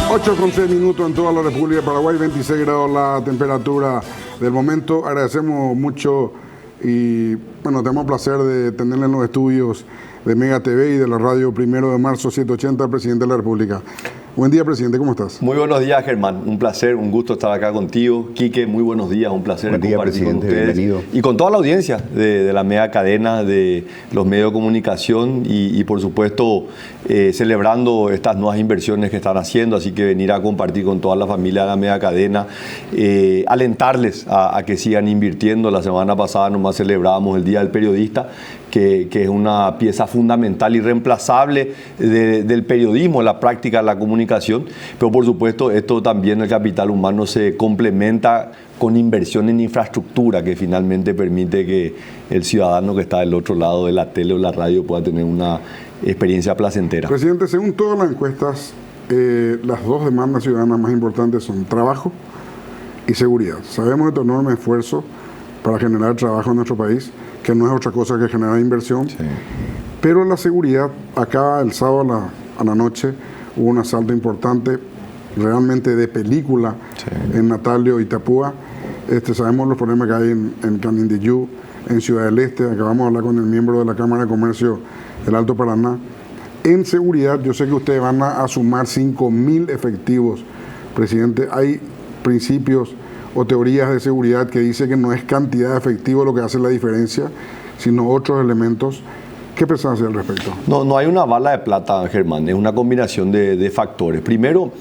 8:06 en toda la República de Paraguay, 26 grados la temperatura del momento. Agradecemos mucho y bueno, tenemos el placer de tenerle en los estudios de Mega TV y de la radio 1 de marzo 780 al presidente de la República. Buen día, presidente, ¿cómo estás? Muy buenos días, Germán. Un placer, un gusto estar acá contigo. Quique, muy buenos días, un placer compartir con ustedes. Bienvenido. Y con toda la audiencia de la Mega Cadena, de los medios de comunicación y por supuesto, celebrando estas nuevas inversiones que están haciendo. Así que venir a compartir con toda la familia de la Mega Cadena, alentarles a que sigan invirtiendo. La semana pasada nomás celebrábamos el Día del Periodista, que es una pieza fundamental y reemplazable del periodismo, la práctica de la comunicación, pero por supuesto esto también, el capital humano se complementa con inversión en infraestructura que finalmente permite que el ciudadano que está del otro lado de la tele o la radio pueda tener una experiencia placentera. Presidente, según todas las encuestas, las dos demandas ciudadanas más importantes son trabajo y seguridad. Sabemos de tu enorme esfuerzo para generar trabajo en nuestro país, que no es otra cosa que generar inversión. Sí. Pero la seguridad, acá el sábado a la noche hubo un asalto importante, realmente de película, sí, en Natalio, Itapúa. Sabemos los problemas que hay en Canindeyú, en Ciudad del Este. Acabamos de hablar con el miembro de la Cámara de Comercio del Alto Paraná. En seguridad, yo sé que ustedes van a sumar 5.000 efectivos, presidente. Hay principios o teorías de seguridad que dice que no es cantidad de efectivo lo que hace la diferencia, sino otros elementos. ¿Qué pensás hacer al respecto? No hay una bala de plata, Germán, es una combinación de factores. Primero,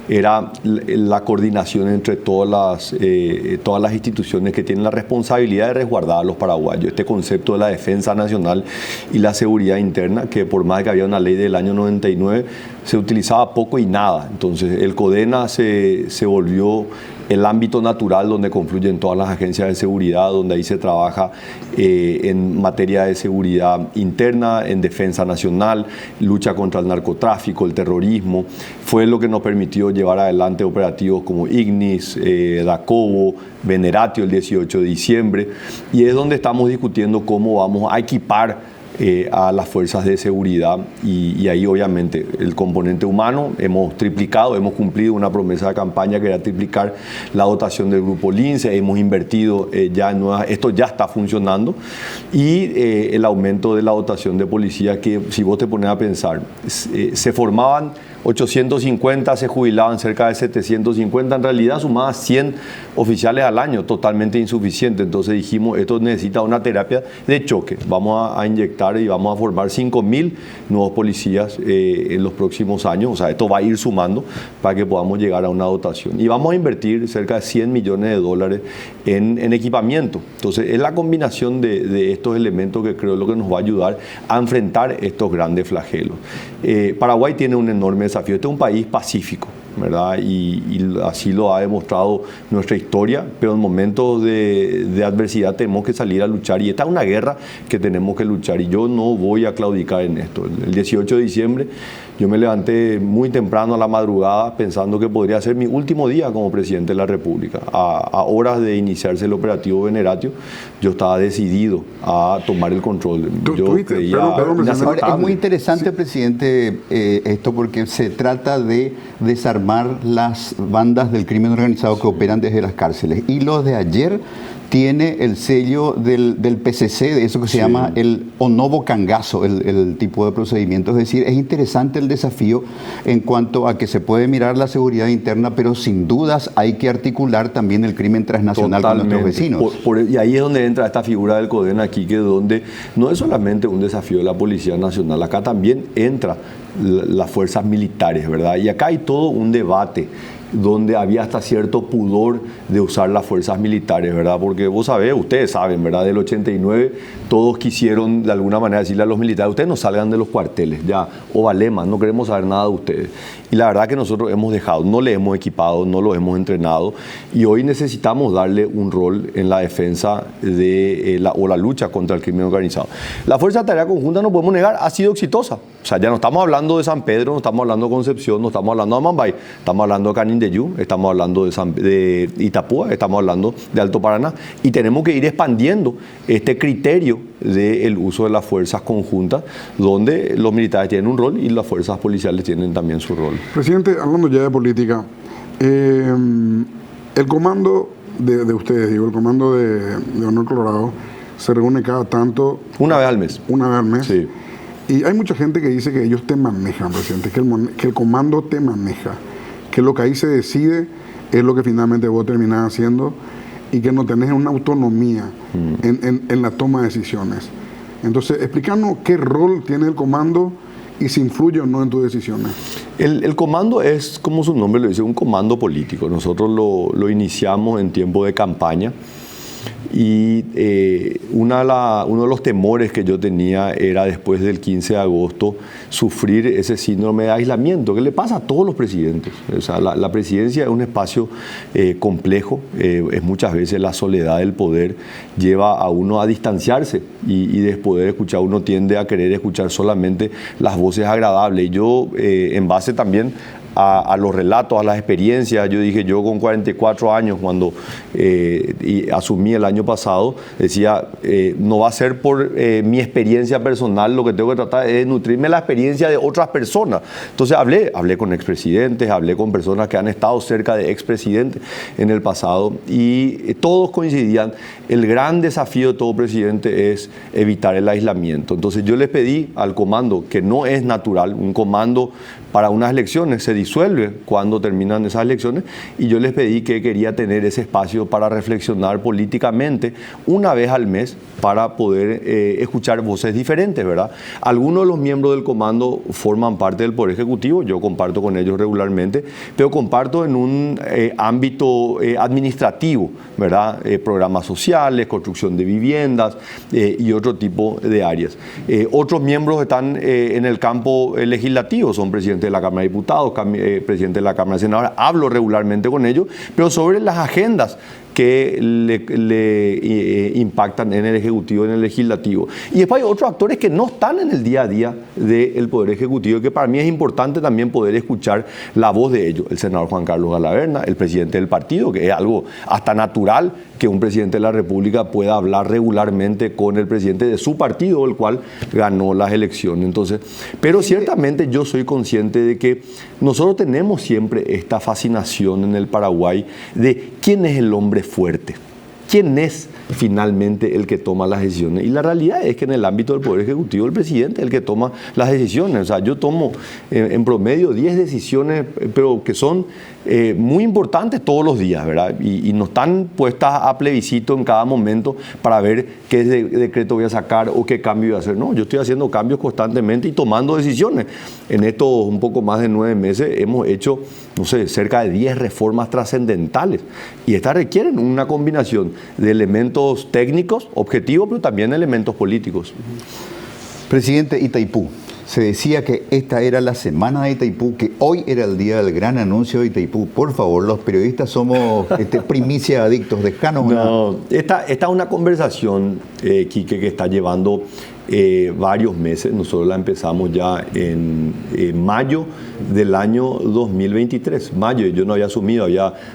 era la coordinación entre todas las instituciones que tienen la responsabilidad de resguardar a los paraguayos. Este concepto de la defensa nacional y la seguridad interna, que por más que había una ley del año 99, se utilizaba poco y nada. Entonces el CODENA se volvió el ámbito natural donde confluyen todas las agencias de seguridad, donde ahí se trabaja en materia de seguridad interna, en defensa nacional, lucha contra el narcotráfico, el terrorismo. Fue lo que nos permitió llevar adelante operativos como Ignis, Dacobo, Veneratio el 18 de diciembre, y es donde estamos discutiendo cómo vamos a equipar a las fuerzas de seguridad y ahí obviamente el componente humano hemos triplicado, hemos cumplido una promesa de campaña que era triplicar la dotación del grupo Lince, hemos invertido ya en nuevas, esto ya está funcionando, y el aumento de la dotación de policía, que si vos te pones a pensar, se formaban 850, se jubilaban cerca de 750, en realidad sumaban 100 oficiales al año, totalmente insuficiente. Entonces dijimos, esto necesita una terapia de choque, vamos a inyectar y vamos a formar 5.000 nuevos policías en los próximos años, o sea, esto va a ir sumando para que podamos llegar a una dotación. Y vamos a invertir cerca de $100 millones en equipamiento. Entonces es la combinación de estos elementos que creo es lo que nos va a ayudar a enfrentar estos grandes flagelos. Paraguay tiene un enorme desafío. Este es un país pacífico, ¿verdad? Y así lo ha demostrado nuestra historia, pero en momentos de adversidad tenemos que salir a luchar, y esta es una guerra que tenemos que luchar, y yo no voy a claudicar en esto. El 18 de diciembre yo me levanté muy temprano a la madrugada pensando que podría ser mi último día como presidente de la República. A horas de iniciarse el operativo Veneratio, yo estaba decidido a tomar el control. Yo creía... Ahora, es muy interesante, sí, presidente, esto, porque se trata de desarmar las bandas del crimen organizado que operan desde las cárceles. Y lo de ayer tiene el sello del PCC, de eso que se llama el Onovo Cangazo, el tipo de procedimiento. Es decir, es interesante el desafío en cuanto a que se puede mirar la seguridad interna, pero sin dudas hay que articular también el crimen transnacional. Totalmente. Con nuestros vecinos. Y ahí es donde entra esta figura del CODENA aquí, que donde no es solamente un desafío de la Policía Nacional, acá también entra las fuerzas militares, ¿verdad? Y acá hay todo un debate donde había hasta cierto pudor de usar las fuerzas militares, ¿verdad? Porque vos sabés, ustedes saben, ¿verdad? Del 89 todos quisieron de alguna manera decirle a los militares, ustedes no salgan de los cuarteles, ya, o valema, no queremos saber nada de ustedes. Y la verdad que nosotros hemos dejado, no le hemos equipado, no lo hemos entrenado, y hoy necesitamos darle un rol en la defensa de la lucha contra el crimen organizado. La Fuerza de Tarea Conjunta, no podemos negar, ha sido exitosa. O sea, ya no estamos hablando de San Pedro, no estamos hablando de Concepción, no estamos hablando de Amambay, estamos hablando de Canindeyú, Yeyú, estamos hablando de Itapúa, estamos hablando de Alto Paraná, y tenemos que ir expandiendo este criterio del uso de las fuerzas conjuntas, donde los militares tienen un rol y las fuerzas policiales tienen también su rol. Presidente, hablando ya de política, el comando de ustedes, digo, el comando de Honor Colorado, se reúne cada tanto. Una vez al mes. Una vez al mes. Sí. Y hay mucha gente que dice que ellos te manejan, presidente, que el comando te maneja, que lo que ahí se decide es lo que finalmente vos terminás haciendo y que no tenés una autonomía en la toma de decisiones. Entonces, explícanos qué rol tiene el comando y si influye o no en tus decisiones. El comando es, como su nombre lo dice, un comando político. Nosotros lo iniciamos en tiempo de campaña y uno de los temores que yo tenía era después del 15 de agosto sufrir ese síndrome de aislamiento que le pasa a todos los presidentes. O sea, la presidencia es un espacio complejo, es muchas veces la soledad del poder lleva a uno a distanciarse y de poder escuchar, uno tiende a querer escuchar solamente las voces agradables. Y yo, en base también a los relatos, a las experiencias. Yo dije, yo con 44 años, cuando asumí el año pasado, decía, no va a ser por mi experiencia personal, lo que tengo que tratar es de nutrirme la experiencia de otras personas. Entonces hablé con expresidentes, hablé con personas que han estado cerca de expresidentes en el pasado y todos coincidían, el gran desafío de todo presidente es evitar el aislamiento. Entonces yo les pedí al comando, que no es natural, un comando para unas elecciones se disuelve cuando terminan esas elecciones, y yo les pedí que quería tener ese espacio para reflexionar políticamente una vez al mes para poder escuchar voces diferentes, ¿verdad? Algunos de los miembros del comando forman parte del Poder Ejecutivo, yo comparto con ellos regularmente, pero comparto en un ámbito administrativo, ¿verdad? Programas sociales, construcción de viviendas y otro tipo de áreas. Otros miembros están en el campo legislativo, son presidentes de la Cámara de Diputados, presidente de la Cámara de Senadores, hablo regularmente con ellos, pero sobre las agendas que le impactan en el Ejecutivo, en el Legislativo. Y después hay otros actores que no están en el día a día del Poder Ejecutivo, que para mí es importante también poder escuchar la voz de ellos. El senador Juan Carlos Galaverna, el presidente del partido, que es algo hasta natural que un presidente de la República pueda hablar regularmente con el presidente de su partido, el cual ganó las elecciones. Entonces, pero ciertamente yo soy consciente de que nosotros tenemos siempre esta fascinación en el Paraguay de quién es el hombre fuerte, quién es finalmente el que toma las decisiones. Y la realidad es que en el ámbito del Poder Ejecutivo el presidente es el que toma las decisiones. O sea, yo tomo en promedio 10 decisiones, pero que son muy importantes todos los días, ¿verdad? Y no están puestas a plebiscito en cada momento para ver qué decreto voy a sacar o qué cambio voy a hacer. No, yo estoy haciendo cambios constantemente y tomando decisiones. En estos un poco más de 9 meses hemos hecho, no sé, cerca de 10 reformas trascendentales. Y estas requieren una combinación de elementos técnicos, objetivos, pero también elementos políticos. Presidente, Itaipú. Se decía que esta era la semana de Itaipú, que hoy era el día del gran anuncio de Itaipú. Por favor, los periodistas somos primicia adictos. Dejanos una... No, esta es una conversación, Quique, que está llevando varios meses. Nosotros la empezamos ya en mayo del año 2023. Mayo, yo no había asumido,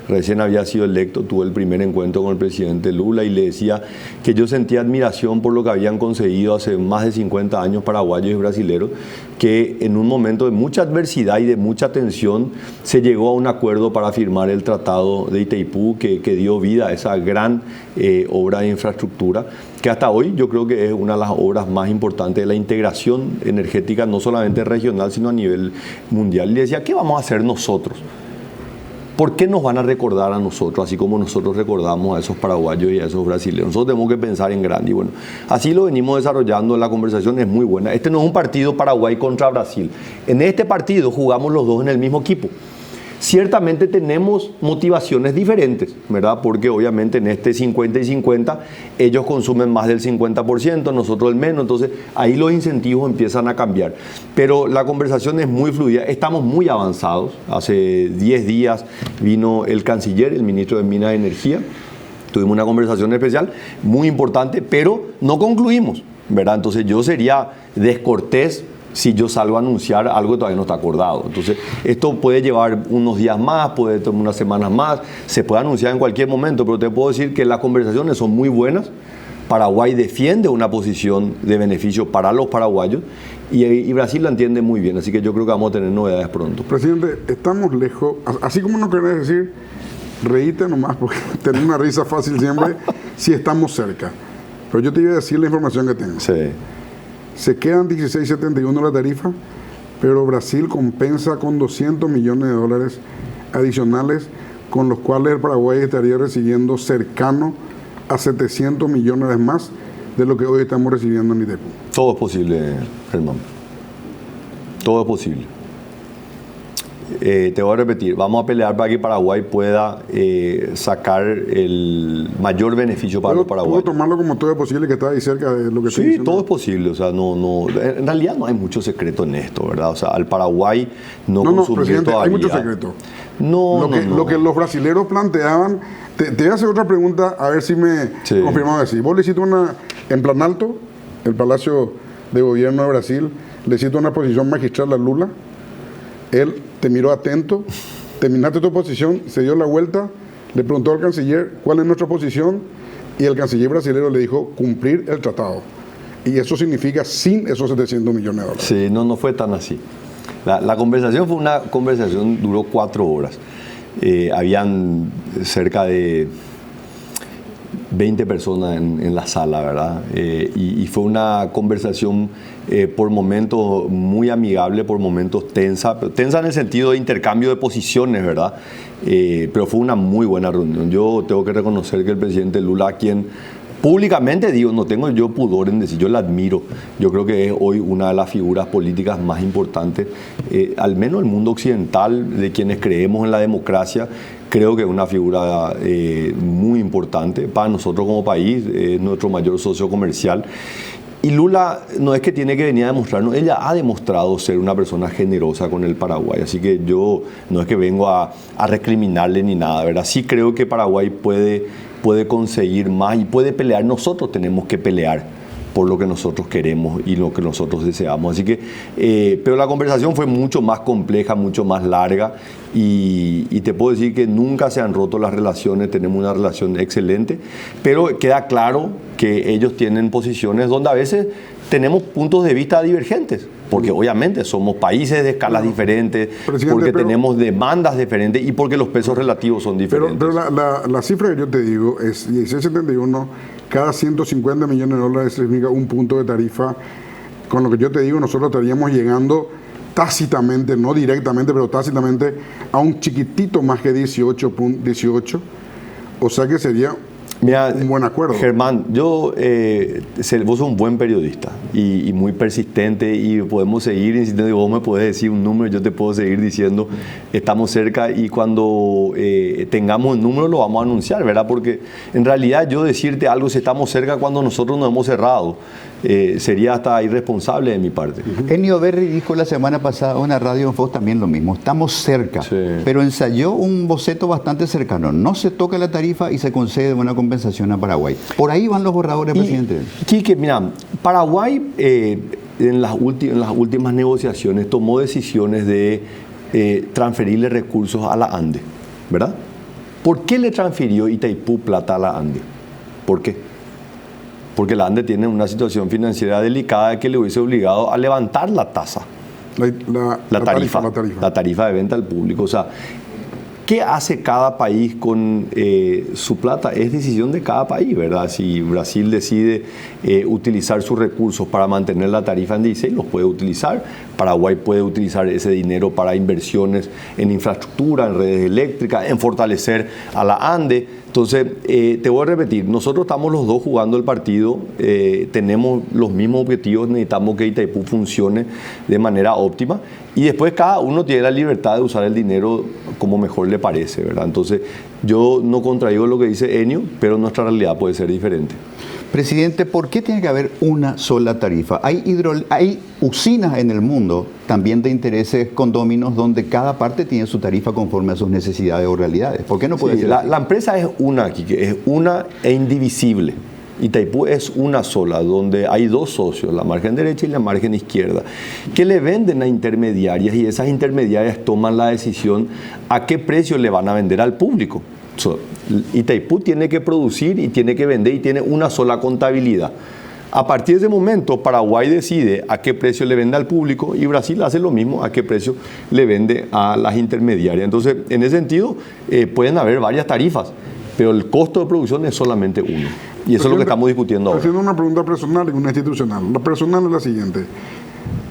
recién había sido electo, tuve el primer encuentro con el presidente Lula y le decía que yo sentía admiración por lo que habían conseguido hace más de 50 años paraguayos y brasileros, que en un momento de mucha adversidad y de mucha tensión se llegó a un acuerdo para firmar el Tratado de Itaipú que dio vida a esa gran obra de infraestructura, que hasta hoy yo creo que es una de las obras más importantes de la integración energética, no solamente regional, sino a nivel mundial. Y le decía, ¿qué vamos a hacer nosotros? ¿Por qué nos van a recordar a nosotros, así como nosotros recordamos a esos paraguayos y a esos brasileños? Nosotros tenemos que pensar en grande. Y bueno, así lo venimos desarrollando, la conversación es muy buena. Este no es un partido Paraguay contra Brasil. En este partido jugamos los dos en el mismo equipo. Ciertamente tenemos motivaciones diferentes, ¿verdad? Porque obviamente en este 50 y 50 ellos consumen más del 50%, nosotros el menos, entonces ahí los incentivos empiezan a cambiar. Pero la conversación es muy fluida, estamos muy avanzados. Hace 10 días vino el canciller, el ministro de Minas y Energía, tuvimos una conversación especial muy importante, pero no concluimos, ¿verdad? Entonces yo sería descortés si yo salgo a anunciar algo que todavía no está acordado. Entonces, esto puede llevar unos días más, puede tomar unas semanas más, se puede anunciar en cualquier momento, pero te puedo decir que las conversaciones son muy buenas. Paraguay defiende una posición de beneficio para los paraguayos y Brasil la entiende muy bien, así que yo creo que vamos a tener novedades pronto. Presidente, estamos lejos, así como no querés decir, reíte nomás, porque tener una risa fácil siempre, si estamos cerca. Pero yo te iba a decir la información que tengo. Sí. Se quedan 16.71 la tarifa, pero Brasil compensa con 200 millones de dólares adicionales, con los cuales el Paraguay estaría recibiendo cercano a 700 millones más de lo que hoy estamos recibiendo en ITEPU. Todo es posible, Germán. Todo es posible. Te voy a repetir, vamos a pelear para que Paraguay pueda sacar el mayor beneficio para los paraguayos. ¿Puedo tomarlo como todo es posible, que está ahí cerca de lo que estoy Sí, diciendo? todo es posible. O sea, en realidad no hay mucho secreto en esto, ¿verdad? O sea, al Paraguay no presidente, hay mucho secreto. Lo que los brasileros planteaban. Te voy a hacer otra pregunta, a ver si me confirmaba así. Vos le hiciste en Planalto, el Palacio de Gobierno de Brasil, le hiciste una posición magistral a Lula. Él te miró atento, terminaste tu posición, se dio la vuelta, le preguntó al canciller cuál es nuestra posición y el canciller brasileño le dijo cumplir el tratado. Y eso significa sin esos 700 millones de dólares. Sí, no fue tan así. La conversación fue una conversación, duró 4 horas. Habían cerca de 20 personas en la sala, ¿verdad? Y fue una conversación por momentos muy amigable, por momentos tensa en el sentido de intercambio de posiciones, ¿verdad? Pero fue una muy buena reunión. Yo tengo que reconocer que el presidente Lula, a quien públicamente digo, no tengo yo pudor en decir, yo la admiro. Yo creo que es hoy una de las figuras políticas más importantes, al menos el mundo occidental, de quienes creemos en la democracia. Creo que es una figura muy importante para nosotros como país, nuestro mayor socio comercial. Y Lula no es que tiene que venir a demostrarnos, ella ha demostrado ser una persona generosa con el Paraguay, así que yo no es que vengo a recriminarle ni nada, ¿verdad? Sí creo que Paraguay puede conseguir más y puede pelear. Nosotros tenemos que pelear por lo que nosotros queremos y lo que nosotros deseamos. Así que, pero la conversación fue mucho más compleja, mucho más larga y te puedo decir que nunca se han roto las relaciones, tenemos una relación excelente, pero queda claro que ellos tienen posiciones donde a veces tenemos puntos de vista divergentes, porque obviamente somos países de escalas diferentes, porque tenemos demandas diferentes y porque los pesos relativos son diferentes. Pero la cifra que yo te digo es 16.71, cada 150 millones de dólares significa un punto de tarifa. Con lo que yo te digo, nosotros estaríamos llegando tácitamente, no directamente, pero tácitamente a un chiquitito más que 18, o sea que sería un buen acuerdo. Germán, vos sos un buen periodista y muy persistente y podemos seguir insistiendo. Y vos me podés decir un número, yo te puedo seguir diciendo estamos cerca y cuando tengamos el número lo vamos a anunciar, ¿verdad? Porque en realidad yo decirte algo si estamos cerca cuando nosotros nos hemos cerrado sería hasta irresponsable de mi parte. Ennio Berri dijo la semana pasada en una radio en Fox también lo mismo, estamos cerca, pero ensayó un boceto bastante cercano, no se toca la tarifa y se concede una compensación a Paraguay. Por ahí van los borradores, presidente. Quique, mira, Paraguay en las últimas negociaciones tomó decisiones de transferirle recursos a la ANDE, ¿verdad? ¿Por qué le transfirió Itaipú plata a la ANDE? ¿Por qué? Porque la ANDE tiene una situación financiera delicada que le hubiese obligado a levantar la tasa, la tarifa de venta al público. O sea, ¿qué hace cada país con su plata? Es decisión de cada país, ¿verdad? Si Brasil decide utilizar sus recursos para mantener la tarifa en 16, los puede utilizar. Paraguay puede utilizar ese dinero para inversiones en infraestructura, en redes eléctricas, en fortalecer a la ANDE. Entonces, te voy a repetir, nosotros estamos los dos jugando el partido, tenemos los mismos objetivos, necesitamos que Itaipú funcione de manera óptima y después cada uno tiene la libertad de usar el dinero como mejor le parece, ¿verdad? Entonces, yo no contradigo lo que dice Ennio, pero nuestra realidad puede ser diferente. Presidente, ¿por qué tiene que haber una sola tarifa? Hay usinas en el mundo también de intereses condóminos donde cada parte tiene su tarifa conforme a sus necesidades o realidades. ¿Por qué no puede ser así? La empresa es una, Quique, es una e indivisible. Itaipú es una sola, donde hay dos socios, la margen derecha y la margen izquierda, que le venden a intermediarias y esas intermediarias toman la decisión a qué precio le van a vender al público. Itaipú tiene que producir y tiene que vender y tiene una sola contabilidad. A partir de ese momento, Paraguay decide a qué precio le vende al público y Brasil hace lo mismo, a qué precio le vende a las intermediarias. Entonces, en ese sentido, pueden haber varias tarifas, pero el costo de producción es solamente uno. Y eso es lo que estamos discutiendo ahora. Haciendo una pregunta personal y una institucional. La personal es la siguiente.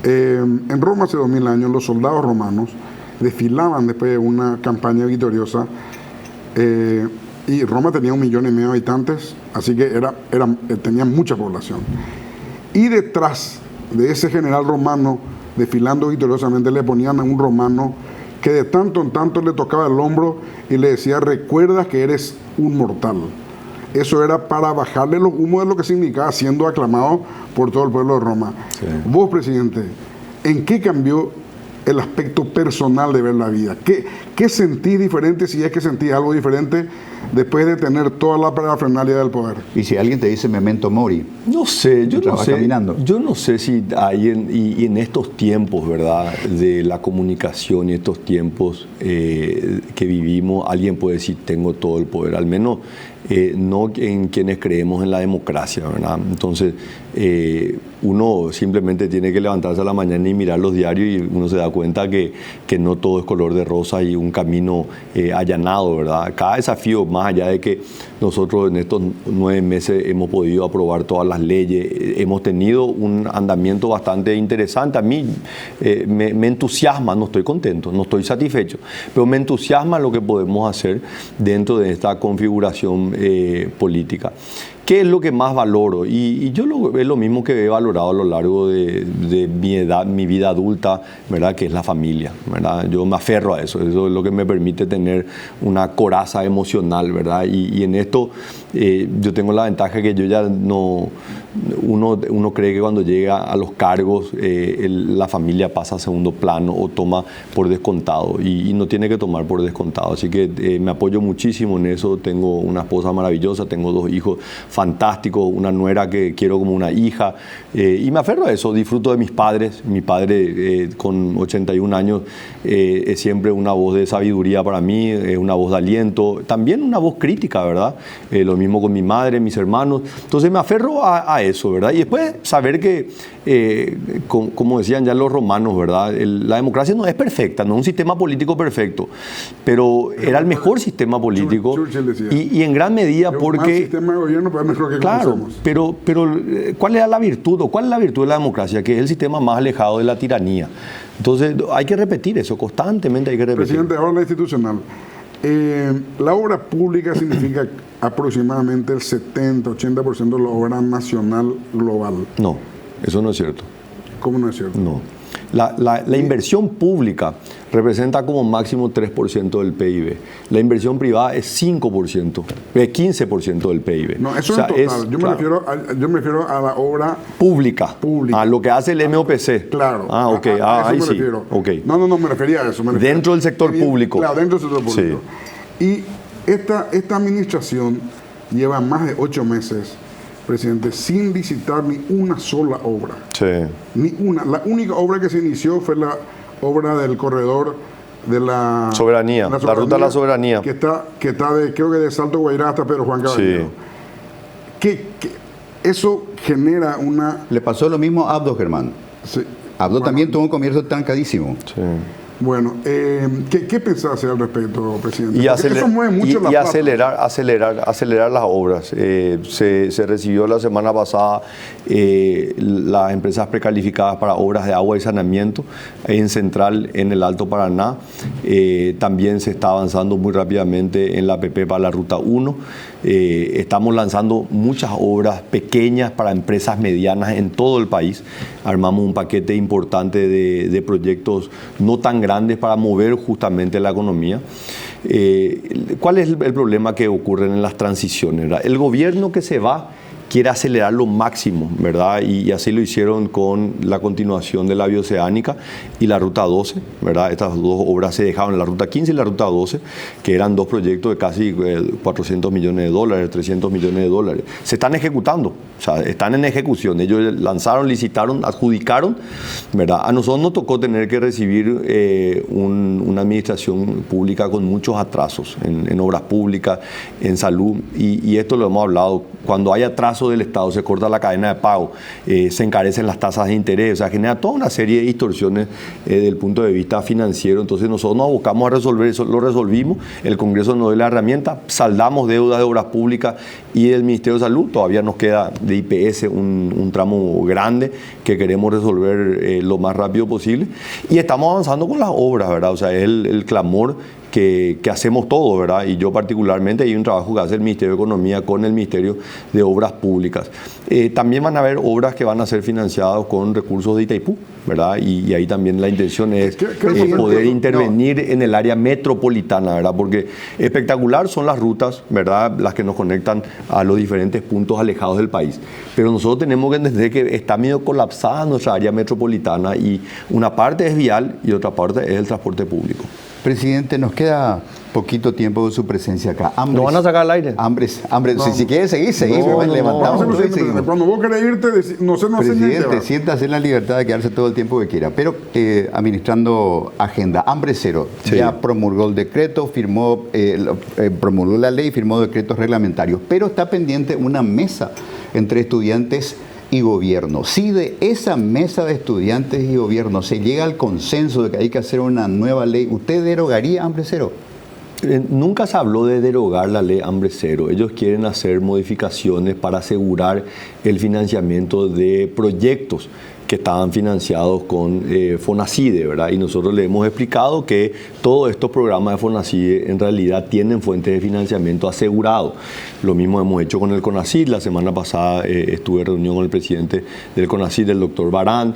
En Roma hace 2000 años los soldados romanos desfilaban después de una campaña victoriosa y Roma tenía 1,5 millones de habitantes, así que tenía mucha población. Y detrás de ese general romano desfilando victoriosamente le ponían a un romano que de tanto en tanto le tocaba el hombro y le decía: recuerda que eres un mortal. Eso era para bajarle los humos de lo que significaba siendo aclamado por todo el pueblo de Roma. Sí. Vos, presidente, ¿en qué cambió el aspecto personal de ver la vida? ¿Qué sentís diferente, si es que sentís algo diferente, después de tener toda la parafernalia del poder? Y si alguien te dice memento mori. No sé, yo no sé si hay en estos tiempos, ¿verdad?, de la comunicación y estos tiempos que vivimos, alguien puede decir tengo todo el poder, al menos no en quienes creemos en la democracia, ¿verdad? Entonces, uno simplemente tiene que levantarse a la mañana y mirar los diarios y uno se da cuenta que no todo es color de rosa y un camino allanado, ¿verdad? Cada desafío, más allá de que nosotros en estos 9 meses hemos podido aprobar todas las leyes, hemos tenido un andamiento bastante interesante. A mí me entusiasma, no estoy contento, no estoy satisfecho, pero me entusiasma lo que podemos hacer dentro de esta configuración política. ¿Qué es lo que más valoro? Y yo es lo mismo que he valorado a lo largo de mi vida adulta, ¿verdad?, que es la familia, ¿verdad? Yo me aferro a eso es lo que me permite tener una coraza emocional, ¿verdad? Y en esto yo tengo la ventaja que yo ya no... Uno cree que cuando llega a los cargos la familia pasa a segundo plano o toma por descontado y no tiene que tomar por descontado, así que me apoyo muchísimo en eso. Tengo una esposa maravillosa, tengo 2 hijos fantásticos, una nuera que quiero como una hija y me aferro a eso. Disfruto de mis padres. Mi padre con 81 años es siempre una voz de sabiduría para mí, una voz de aliento, también una voz crítica, ¿verdad? Lo mismo con mi madre, mis hermanos. Entonces me aferro a eso, ¿verdad? Y después saber que, como decían ya los romanos, ¿verdad?, la democracia no es perfecta, no es un sistema político perfecto, pero era el mejor sistema político y en gran medida porque... El sistema de gobierno, pero es mejor que claro, conocemos. pero ¿cuál era la virtud o cuál es la virtud de la democracia? Que es el sistema más alejado de la tiranía. Entonces hay que repetir eso, constantemente hay que repetir. Presidente, ahora la institucional. La obra pública significa aproximadamente el 70-80% de la obra nacional global. No, eso no es cierto. ¿Cómo no es cierto? No. La inversión pública representa como máximo 3% del PIB. La inversión privada es 5%, es 15% del PIB. No, eso es total. Yo me refiero a la obra pública. A lo que hace el MOPC. Claro. Ah, ok. Ahí sí. Okay. No, me refería a eso. Dentro del sector público. Claro, dentro del sector público. Sí. Y esta administración lleva más de 8 meses, presidente, sin licitar ni una sola obra. Sí. Ni una. La única obra que se inició fue la obra del corredor de la soberanía, la ruta de la soberanía. Que está creo que de Salto Guairá hasta Pedro Juan Caballero. Sí. Eso genera una... Le pasó lo mismo a Abdo, Germán. Sí. Abdo también tuvo un comienzo trancadísimo. Sí. Bueno, ¿qué pensás hacer al respecto, presidente? Eso mueve mucho la plata. acelerar las obras. Se recibió la semana pasada las empresas precalificadas para obras de agua y saneamiento en Central, en el Alto Paraná. También se está avanzando muy rápidamente en la APP para la Ruta 1. Estamos lanzando muchas obras pequeñas para empresas medianas en todo el país. Armamos un paquete importante de proyectos no tan grandes para mover justamente la economía. ¿Cuál es el problema que ocurre en las transiciones, ¿verdad? El gobierno que se va quiere acelerar lo máximo, ¿verdad? Y así lo hicieron con la continuación de la bioceánica y la Ruta 12, ¿verdad? Estas dos obras se dejaron, la Ruta 15 y la Ruta 12, que eran dos proyectos de casi 400 millones de dólares, 300 millones de dólares. Se están ejecutando, o sea, están en ejecución. Ellos lanzaron, licitaron, adjudicaron, ¿verdad? A nosotros nos tocó tener que recibir una administración pública con muchos atrasos en obras públicas, en salud, y esto lo hemos hablado. Cuando hay atraso del Estado, se corta la cadena de pago, se encarecen las tasas de interés, o sea, genera toda una serie de distorsiones desde el punto de vista financiero. Entonces nosotros nos abocamos a resolver eso, lo resolvimos, el Congreso nos dio la herramienta, saldamos deudas de obras públicas y del Ministerio de Salud. Todavía nos queda de IPS un tramo grande que queremos resolver lo más rápido posible, y estamos avanzando con las obras, ¿verdad? O sea, es el clamor que hacemos todo, ¿verdad? Y yo particularmente, hay un trabajo que hace el Ministerio de Economía con el Ministerio de Obras Públicas. También van a haber obras que van a ser financiadas con recursos de Itaipú, ¿verdad? Y ahí también la intención es poder intervenir en el área metropolitana, ¿verdad? Porque espectacular son las rutas, ¿verdad? Las que nos conectan a los diferentes puntos alejados del país. Pero nosotros tenemos que entender que está medio colapsada nuestra área metropolitana, y una parte es vial y otra parte es el transporte público. Presidente, nos queda poquito tiempo de su presencia acá. ¿Nos van a sacar al aire? No. Si quiere seguir, levantamos. Cuando vos querés irte, no sé, Presidente, siéntase en la libertad de quedarse todo el tiempo que quiera. Pero administrando agenda, Hambre Cero, sí, ya promulgó el decreto, promulgó la ley, firmó decretos reglamentarios, pero está pendiente una mesa entre estudiantes y gobierno. Si de esa mesa de estudiantes y gobierno se llega al consenso de que hay que hacer una nueva ley, ¿usted derogaría Hambre Cero? Nunca se habló de derogar la ley Hambre Cero. Ellos quieren hacer modificaciones para asegurar el financiamiento de proyectos que estaban financiados con Fonacide, ¿verdad? Y nosotros le hemos explicado que todos estos programas de Fonacide en realidad tienen fuentes de financiamiento asegurado. Lo mismo hemos hecho con el CONACYT. La semana pasada estuve en reunión con el presidente del CONACYT, el doctor Barán,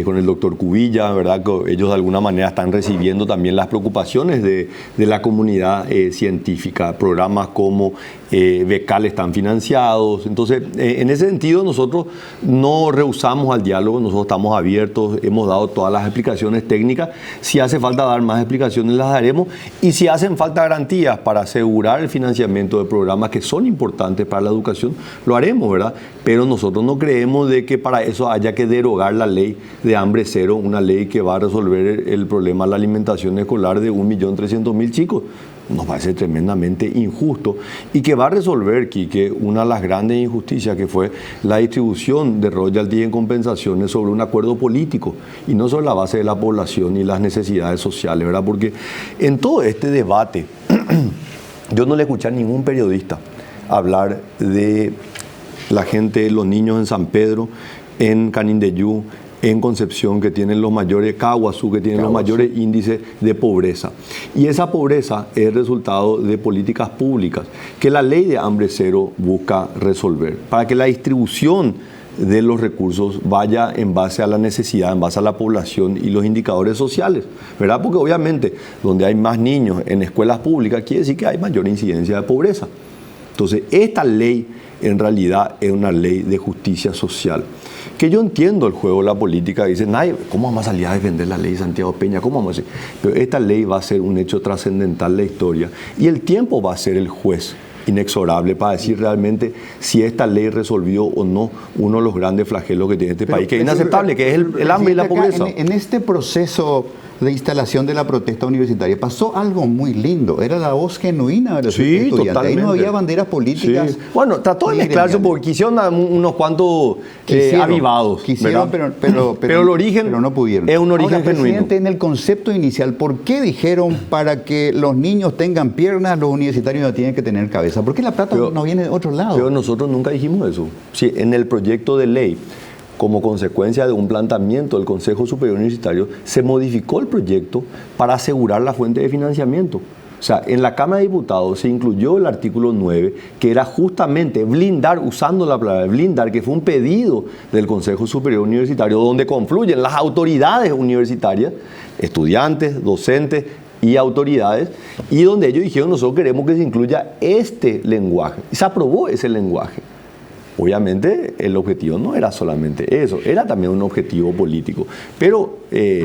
con el doctor Cubilla, ¿verdad? Que ellos de alguna manera están recibiendo también las preocupaciones de la comunidad científica. Programas como Becal están financiados. Entonces, en ese sentido, nosotros no rehusamos al diálogo, nosotros estamos abiertos, hemos dado todas las explicaciones técnicas. Si hace falta dar más explicaciones, las daremos, y si hacen falta garantías para asegurar el financiamiento de programas que son importantes para la educación, lo haremos, ¿verdad? Pero nosotros no creemos de que para eso haya que derogar la ley de Hambre Cero, una ley que va a resolver el problema de la alimentación escolar de 1.300.000 chicos. Nos parece tremendamente injusto, y que va a resolver, Quique, una de las grandes injusticias, que fue la distribución de royalties en compensaciones sobre un acuerdo político y no sobre la base de la población y las necesidades sociales, ¿verdad? Porque en todo este debate yo no le escuché a ningún periodista hablar de la gente, los niños en San Pedro, en Canindeyú, en Concepción, que tienen los mayores, Caguazú, que tienen los mayores índices de pobreza. Y esa pobreza es resultado de políticas públicas que la ley de Hambre Cero busca resolver, para que la distribución de los recursos vaya en base a la necesidad, en base a la población y los indicadores sociales, ¿verdad? Porque obviamente donde hay más niños en escuelas públicas quiere decir que hay mayor incidencia de pobreza. Entonces, esta ley en realidad es una ley de justicia social. Que yo entiendo el juego de la política, dicen, ¿cómo vamos a salir a defender la ley de Santiago Peña? ¿Cómo vamos a hacer? Pero esta ley va a ser un hecho trascendental en la historia, y el tiempo va a ser el juez inexorable para decir realmente si esta ley resolvió o no uno de los grandes flagelos que tiene este país, que es inaceptable, que es el hambre y la pobreza. En este proceso de instalación de la protesta universitaria pasó algo muy lindo, era la voz genuina de los estudiantes. Totalmente. Ahí no había banderas políticas. Sí. Bueno, trató de mezclarse porque quisieron unos cuantos avivados. Quisieron, pero el origen pero no pudieron. Es un origen genuino. Presidente, en el concepto inicial, ¿por qué dijeron para que los niños tengan piernas, los universitarios no tienen que tener cabeza? ¿Por qué la plata no viene de otro lado? Pero nosotros nunca dijimos eso. Sí, en el proyecto de ley, como consecuencia de un planteamiento del Consejo Superior Universitario, se modificó el proyecto para asegurar la fuente de financiamiento. O sea, en la Cámara de Diputados se incluyó el artículo 9, que era justamente blindar, usando la palabra blindar, que fue un pedido del Consejo Superior Universitario, donde confluyen las autoridades universitarias, estudiantes, docentes y autoridades, y donde ellos dijeron, nosotros queremos que se incluya este lenguaje. Y se aprobó ese lenguaje. obviamente el objetivo no era solamente eso, era también un objetivo político. Pero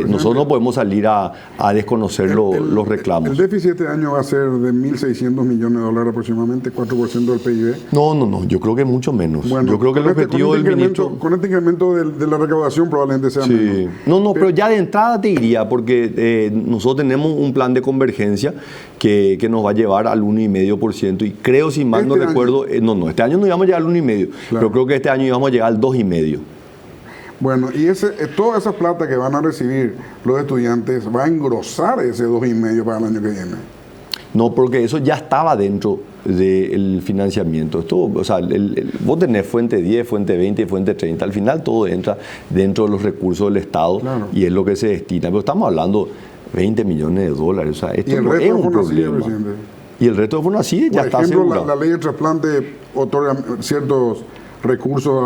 nosotros no podemos salir a desconocer los reclamos. El déficit este año va a ser de 1.600 millones de dólares aproximadamente, 4% del PIB. No, yo creo que mucho menos. Bueno, yo creo que el objetivo del ministro... Con este incremento de la recaudación probablemente sea menos. Pero ya de entrada te diría, porque nosotros tenemos un plan de convergencia que nos va a llevar al 1,5%, y creo, si mal no recuerdo, este año no íbamos a llegar al 1,5%, pero creo que este año íbamos a llegar al 2,5%. Bueno, y toda esa plata que van a recibir los estudiantes va a engrosar ese 2,5% para el año que viene. No, porque eso ya estaba dentro del financiamiento. Vos tenés fuente 10, fuente 20 y fuente 30. Al final todo entra dentro de los recursos del Estado, claro, y es lo que se destina. Pero estamos hablando 20 millones de dólares. Esto no es un problema. Y el resto de FONACIDE ya está asegurado. Por ejemplo, la ley de trasplante otorga ciertos recursos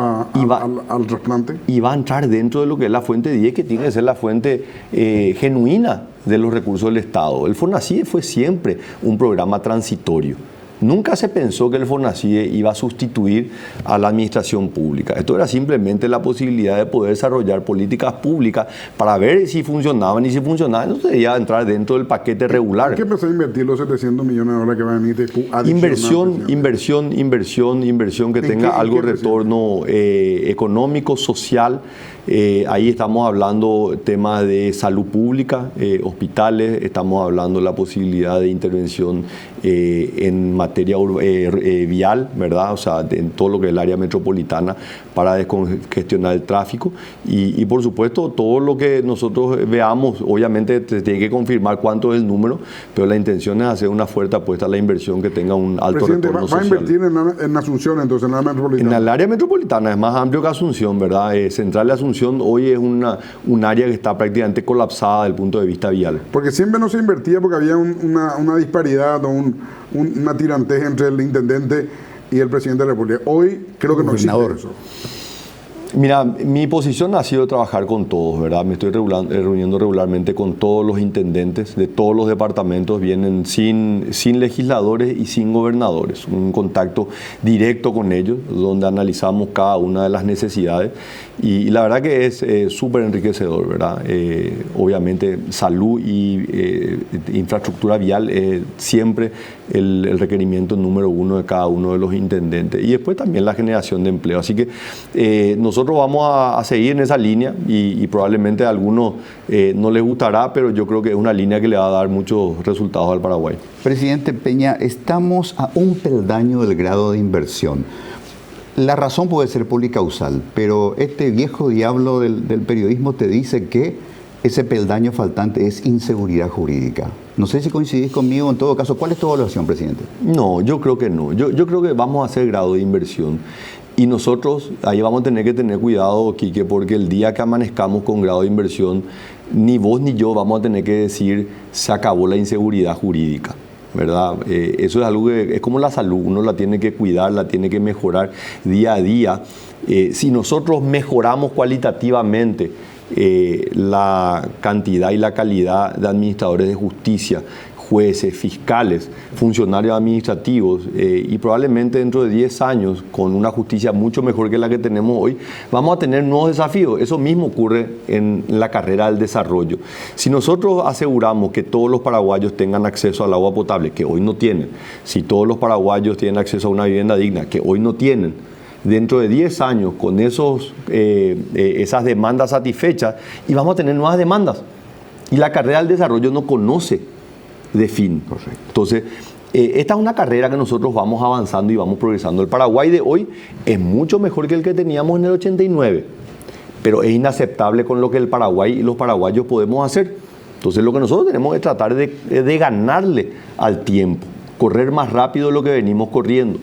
al trasplante. Y va a entrar dentro de lo que es la fuente 10, que tiene que ser la fuente genuina de los recursos del Estado. El FONACIDE fue siempre un programa transitorio. Nunca se pensó que el FONACIDE iba a sustituir a la administración pública. Esto era simplemente la posibilidad de poder desarrollar políticas públicas para ver si funcionaban, y si funcionaban, no debería entrar dentro del paquete regular. ¿Por qué empezó a invertir los 700 millones de dólares que van a venir? Inversión que tenga algo de retorno económico, social. Ahí estamos hablando temas de salud pública, hospitales, estamos hablando de la posibilidad de intervención en materia vial, ¿verdad? O sea, en todo lo que es el área metropolitana, para descongestionar el tráfico, y por supuesto todo lo que nosotros veamos, obviamente se tiene que confirmar cuánto es el número, pero la intención es hacer una fuerte apuesta a la inversión que tenga un alto retorno social. ¿Va a invertir en Asunción, entonces, en el área metropolitana? En el área metropolitana es más amplio que Asunción, ¿verdad? Central de Asunción hoy es un área que está prácticamente colapsada desde el punto de vista vial. Porque siempre no se invertía porque había una disparidad o una tirantez entre el intendente y el presidente de la República. Hoy creo que no existe eso. Mira, mi posición ha sido trabajar con todos, ¿verdad? Me estoy reuniendo regularmente con todos los intendentes de todos los departamentos, vienen sin legisladores y sin gobernadores. Un contacto directo con ellos, donde analizamos cada una de las necesidades, y la verdad que es súper enriquecedor, ¿verdad? Obviamente salud y infraestructura vial es siempre el requerimiento número uno de cada uno de los intendentes, y después también la generación de empleo. Así que nosotros vamos a seguir en esa línea, y probablemente a algunos no les gustará, pero yo creo que es una línea que le va a dar muchos resultados al Paraguay. Presidente Peña, estamos a un peldaño del grado de inversión. La razón puede ser policausal, pero este viejo diablo del periodismo te dice que ese peldaño faltante es inseguridad jurídica. No sé si coincidís conmigo. En todo caso, ¿cuál es tu evaluación, presidente? No, yo creo que no. Yo creo que vamos a hacer grado de inversión. Y nosotros ahí vamos a tener que tener cuidado, Quique, porque el día que amanezcamos con grado de inversión, ni vos ni yo vamos a tener que decir se acabó la inseguridad jurídica, ¿verdad? Eso es algo que es como la salud, uno la tiene que cuidar, la tiene que mejorar día a día. Si nosotros mejoramos cualitativamente la cantidad y la calidad de administradores de justicia, jueces, fiscales, funcionarios administrativos, y probablemente dentro de 10 años, con una justicia mucho mejor que la que tenemos hoy, vamos a tener nuevos desafíos. Eso mismo ocurre en la carrera del desarrollo. Si nosotros aseguramos que todos los paraguayos tengan acceso al agua potable, que hoy no tienen, si todos los paraguayos tienen acceso a una vivienda digna, que hoy no tienen, dentro de 10 años, con esas demandas satisfechas, y vamos a tener nuevas demandas. Y la carrera del desarrollo no conoce de fin. Correcto. Entonces, esta es una carrera que nosotros vamos avanzando y vamos progresando. El Paraguay de hoy es mucho mejor que el que teníamos en el 89, pero es inaceptable con lo que el Paraguay y los paraguayos podemos hacer. Entonces, lo que nosotros tenemos es tratar de ganarle al tiempo, correr más rápido de lo que venimos corriendo.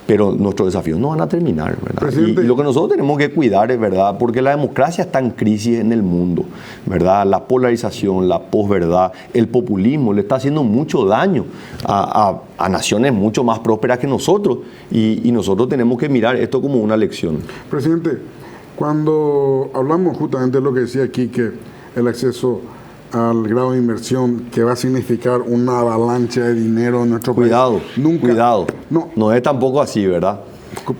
Pero nuestros desafíos no van a terminar, ¿verdad? Y lo que nosotros tenemos que cuidar es, ¿verdad? Porque la democracia está en crisis en el mundo, ¿verdad? La polarización, la posverdad, el populismo le está haciendo mucho daño a naciones mucho más prósperas que nosotros, y nosotros tenemos que mirar esto como una lección. Presidente, cuando hablamos justamente de lo que decía aquí, que el acceso al grado de inversión, que va a significar una avalancha de dinero en nuestro país. Cuidado. No es tampoco así, ¿verdad?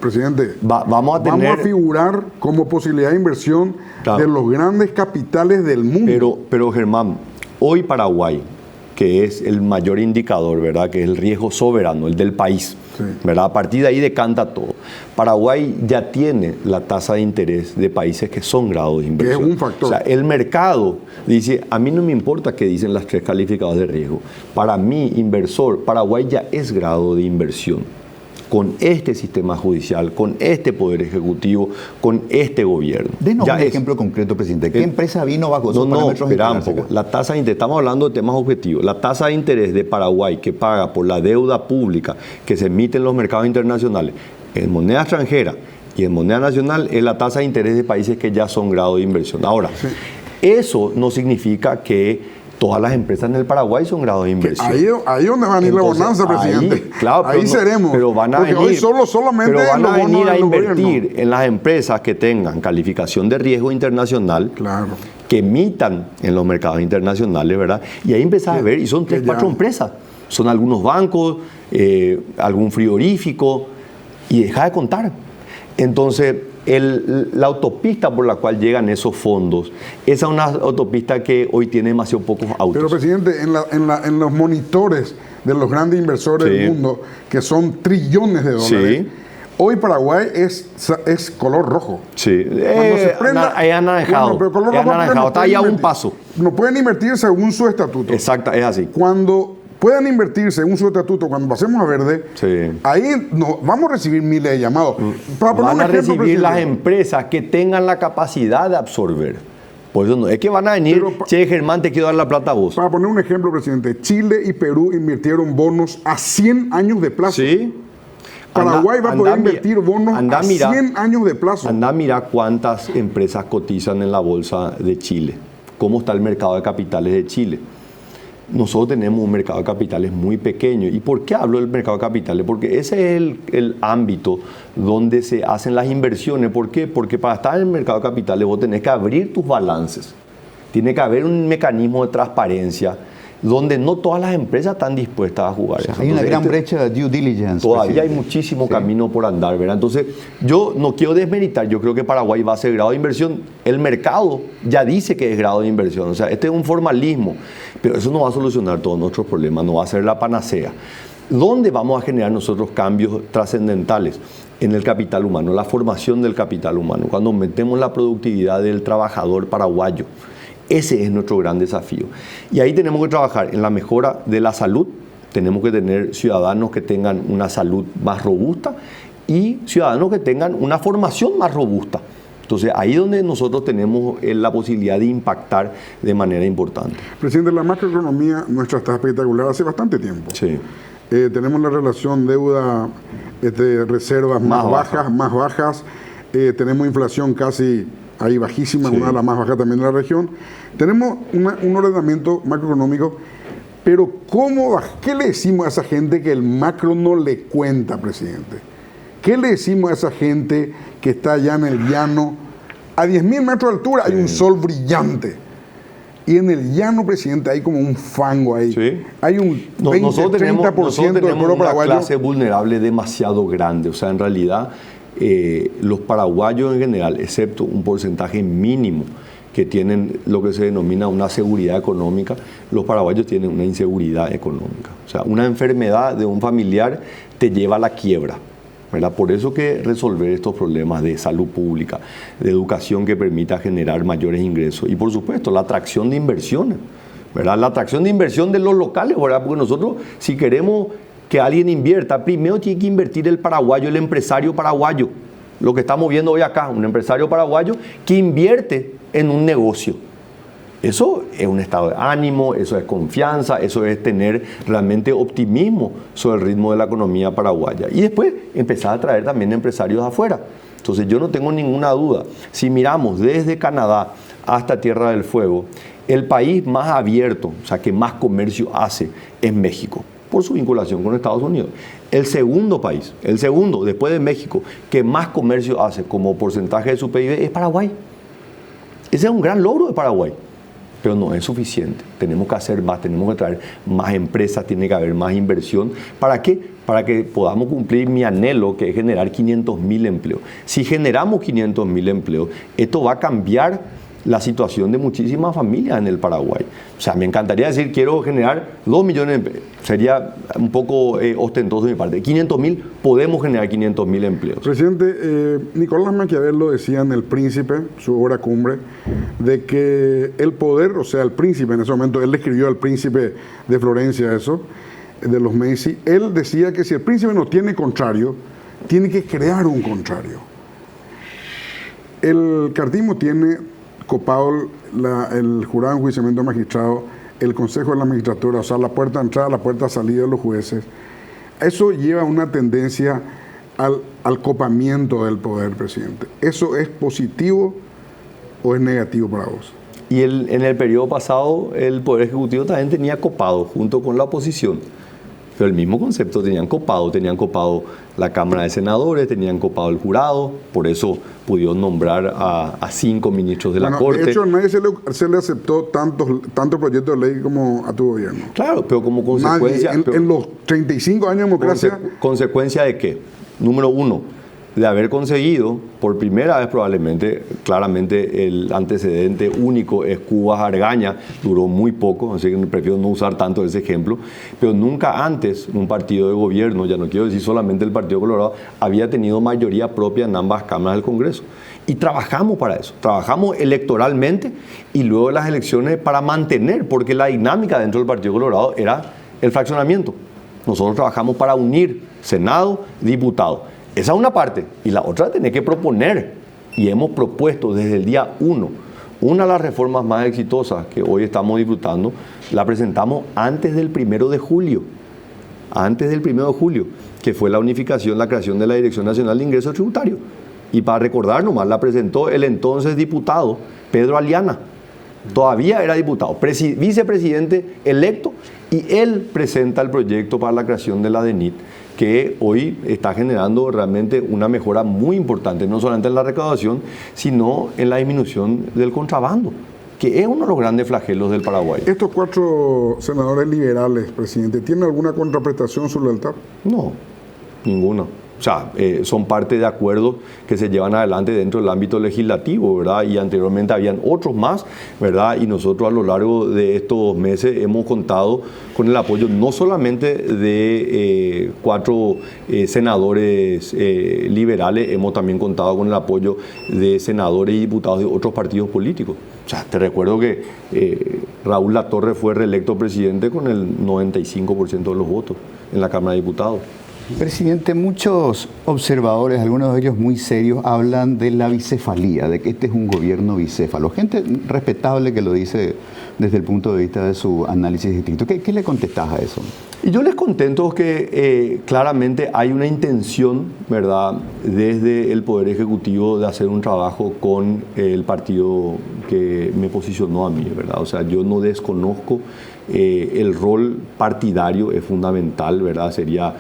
presidente, vamos a figurar como posibilidad de inversión de los grandes capitales del mundo. Pero Germán, hoy Paraguay, que es el mayor indicador, ¿verdad? Que es el riesgo soberano, el del país, sí, ¿verdad? A partir de ahí decanta todo. Paraguay ya tiene la tasa de interés de países que son grados de inversión. Que es un factor. O sea, el mercado dice, a mí no me importa qué dicen las 3 calificadoras de riesgo. Para mí, inversor, Paraguay ya es grado de inversión. Con este sistema judicial, con este poder ejecutivo, con este gobierno. Denos un ejemplo concreto, presidente. ¿Qué empresa vino bajo esos parámetros? Espera un poco. La tasa de interés, estamos hablando de temas objetivos. La tasa de interés de Paraguay que paga por la deuda pública que se emite en los mercados internacionales en moneda extranjera y en moneda nacional es la tasa de interés de países que ya son grado de inversión. Ahora, sí, eso no significa que todas las empresas en el Paraguay son grados de inversión. Ahí donde van a ir la bonanza, presidente. Ahí seremos. Pero van a venir, hoy solamente pero van a venir a invertir en las empresas que tengan calificación de riesgo internacional, claro, que emitan en los mercados internacionales, ¿verdad? Y ahí empezás a ver, y son 3, 4 empresas. Son algunos bancos, algún frigorífico, y deja de contar. Entonces, la autopista por la cual llegan esos fondos, esa es una autopista que hoy tiene demasiado pocos autos. Pero, presidente, en los monitores de los grandes inversores, sí, del mundo, que son trillones de dólares, sí, hoy Paraguay es color rojo. Sí, es anaranjado. Bueno, pero color rojo está ahí a un paso. No pueden invertir según su estatuto. Exacto, es así. Cuando puedan invertir según su estatuto, cuando pasemos a verde, sí, ahí vamos a recibir miles de llamados. Van a recibir las empresas que tengan la capacidad de absorber. Por eso no es que van a venir, che, Germán, te quiero dar la plata a vos. Para poner un ejemplo, presidente, Chile y Perú invirtieron bonos a 100 años de plazo. Sí. Paraguay va a poder invertir bonos a 100 años de plazo. Anda a mirar cuántas empresas cotizan en la bolsa de Chile. ¿Cómo está el mercado de capitales de Chile? Nosotros tenemos un mercado de capitales muy pequeño. ¿Y por qué hablo del mercado de capitales? Porque ese es el ámbito donde se hacen las inversiones. ¿Por qué? Porque para estar en el mercado de capitales vos tenés que abrir tus balances. Tiene que haber un mecanismo de transparencia donde no todas las empresas están dispuestas a jugar. O sea, hay una gran brecha de due diligence. Todavía hay muchísimo camino por andar, ¿verdad? Entonces, yo no quiero desmeritar, yo creo que Paraguay va a ser grado de inversión. El mercado ya dice que es grado de inversión. O sea, este es un formalismo, pero eso no va a solucionar todos nuestros problemas, no va a ser la panacea. ¿Dónde vamos a generar nosotros cambios trascendentales? En el capital humano, la formación del capital humano, cuando aumentemos la productividad del trabajador paraguayo. Ese es nuestro gran desafío. Y ahí tenemos que trabajar en la mejora de la salud. Tenemos que tener ciudadanos que tengan una salud más robusta y ciudadanos que tengan una formación más robusta. Entonces, ahí es donde nosotros tenemos la posibilidad de impactar de manera importante. Presidente, la macroeconomía nuestra está espectacular hace bastante tiempo. Sí. Tenemos la relación deuda, reservas más bajas. Tenemos inflación casi ahí bajísima, sí, una de las más bajas también de la región. Tenemos un ordenamiento macroeconómico, pero ¿qué le decimos a esa gente que el macro no le cuenta, presidente? ¿Qué le decimos a esa gente que está allá en el llano? A 10.000 metros de altura hay un sol brillante. Y en el llano, presidente, hay como un fango ahí. Sí. Hay un 20-30% del pueblo paraguayo. Una clase vulnerable demasiado grande. O sea, en realidad, los paraguayos en general, excepto un porcentaje mínimo que tienen lo que se denomina una seguridad económica, los paraguayos tienen una inseguridad económica. O sea, una enfermedad de un familiar te lleva a la quiebra, ¿verdad? Por eso que resolver estos problemas de salud pública, de educación que permita generar mayores ingresos y, por supuesto, la atracción de inversiones, ¿verdad? La atracción de inversión de los locales, ¿verdad? Porque nosotros, si queremos que alguien invierta, primero tiene que invertir el paraguayo, el empresario paraguayo. Lo que estamos viendo hoy acá, un empresario paraguayo que invierte en un negocio. Eso es un estado de ánimo, eso es confianza, eso es tener realmente optimismo sobre el ritmo de la economía paraguaya. Y después empezar a traer también empresarios afuera. Entonces yo no tengo ninguna duda. Si miramos desde Canadá hasta Tierra del Fuego, el país más abierto, o sea, que más comercio hace, es México, por su vinculación con Estados Unidos. El segundo país, después de México, que más comercio hace como porcentaje de su PIB es Paraguay. Ese es un gran logro de Paraguay. pero no es suficiente. Tenemos que hacer más, tenemos que traer más empresas, tiene que haber más inversión. ¿Para qué? Para que podamos cumplir mi anhelo, que es generar 500.000 empleos. Si generamos 500.000 empleos, esto va a cambiar la situación de muchísimas familias en el Paraguay. O sea, me encantaría decir, quiero generar 2 millones de empleos. Sería un poco ostentoso de mi parte. 500.000, podemos generar 500.000 empleos. Presidente, Nicolás Maquiavelo decía en El Príncipe, su obra cumbre, de que el poder, o sea, el príncipe en ese momento, él le escribió al príncipe de Florencia eso, de los Medici, él decía que si el príncipe no tiene contrario, tiene que crear un contrario. El cartismo tiene copado el jurado de enjuiciamiento magistrado, el consejo de la magistratura, o sea, la puerta de entrada, la puerta de salida de los jueces. Eso lleva una tendencia al copamiento del poder, presidente. ¿Eso es positivo o es negativo para vos? Y en el periodo pasado, el Poder Ejecutivo también tenía copado, junto con la oposición. Pero el mismo concepto, tenían copado la Cámara de Senadores, tenían copado el jurado, por eso pudieron nombrar a 5 ministros de la Corte. De hecho, a nadie se le aceptó tanto proyecto de ley como a tu gobierno. Claro, pero como consecuencia... En los 35 años de democracia... ¿Consecuencia de qué? Número 1, de haber conseguido, por primera vez probablemente, claramente el antecedente único es Cubas Argaña, duró muy poco, así que prefiero no usar tanto ese ejemplo, pero nunca antes un partido de gobierno, ya no quiero decir solamente el Partido Colorado, había tenido mayoría propia en ambas cámaras del Congreso. Y trabajamos para eso, trabajamos electoralmente y luego en las elecciones para mantener, porque la dinámica dentro del Partido Colorado era el fraccionamiento. Nosotros trabajamos para unir Senado, diputado. Esa es una parte. Y la otra tiene que proponer. Y hemos propuesto desde el día 1. Una de las reformas más exitosas que hoy estamos disfrutando, la presentamos antes del 1 de julio. Antes del 1 de julio, que fue la unificación, la creación de la Dirección Nacional de Ingresos Tributarios. Y para recordar nomás, la presentó el entonces diputado Pedro Aliana. Todavía era diputado, vicepresidente electo, y él presenta el proyecto para la creación de la DENIT, que hoy está generando realmente una mejora muy importante, no solamente en la recaudación, sino en la disminución del contrabando, que es uno de los grandes flagelos del Paraguay. ¿Estos 4 senadores liberales, presidente, tienen alguna contraprestación sobre el TAP? No, ninguna. O sea, son parte de acuerdos que se llevan adelante dentro del ámbito legislativo, ¿verdad? Y anteriormente habían otros más, ¿verdad? Y nosotros a lo largo de estos meses hemos contado con el apoyo no solamente de 4 senadores liberales, hemos también contado con el apoyo de senadores y diputados de otros partidos políticos. O sea, te recuerdo que Raúl Latorre fue reelecto presidente con el 95% de los votos en la Cámara de Diputados. Presidente, muchos observadores, algunos de ellos muy serios, hablan de la bicefalía, de que este es un gobierno bicéfalo. Gente respetable que lo dice desde el punto de vista de su análisis distinto. ¿Qué le contestás a eso? Y yo les contento que claramente hay una intención, ¿verdad?, desde el Poder Ejecutivo de hacer un trabajo con el partido que me posicionó a mí, ¿verdad? O sea, yo no desconozco el rol partidario, es fundamental, ¿verdad? Sería